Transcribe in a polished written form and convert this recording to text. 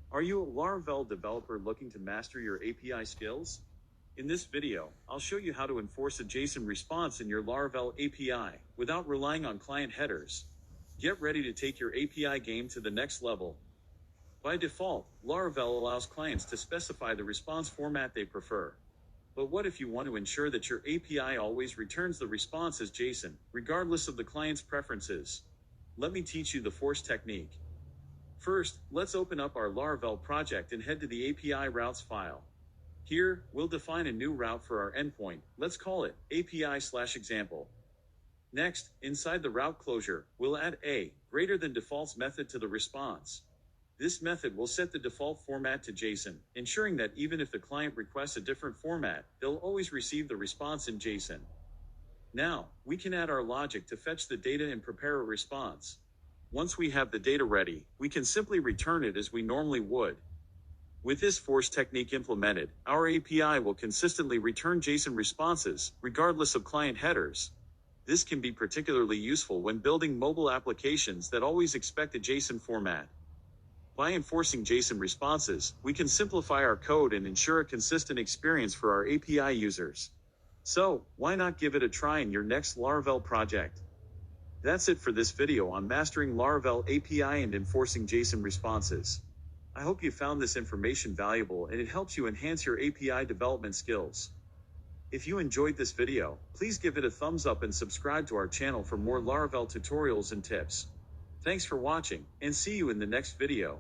Are you a Laravel developer looking to master your API skills? In this video, I'll show you how to enforce a JSON response in your Laravel API without relying on client headers. Get ready to take your API game to the next level. By default, Laravel allows clients to specify the response format they prefer. But what if you want to ensure that your API always returns the response as JSON, regardless of the client's preferences? Let me teach you the force technique. First, let's open up our Laravel project and head to the API routes file. Here, we'll define a new route for our endpoint. Let's call it API/example. Next, inside the route closure, we'll add a greater than defaults method to the response. This method will set the default format to JSON, ensuring that even if the client requests a different format, they'll always receive the response in JSON. Now, we can add our logic to fetch the data and prepare a response. Once we have the data ready, we can simply return it as we normally would. With this force technique implemented, our API will consistently return JSON responses, regardless of client headers. This can be particularly useful when building mobile applications that always expect a JSON format. By enforcing JSON responses, we can simplify our code and ensure a consistent experience for our API users. So, why not give it a try in your next Laravel project? That's it for this video on mastering Laravel API and enforcing JSON responses. I hope you found this information valuable and it helps you enhance your API development skills. If you enjoyed this video, please give it a thumbs up and subscribe to our channel for more Laravel tutorials and tips. Thanks for watching, and see you in the next video.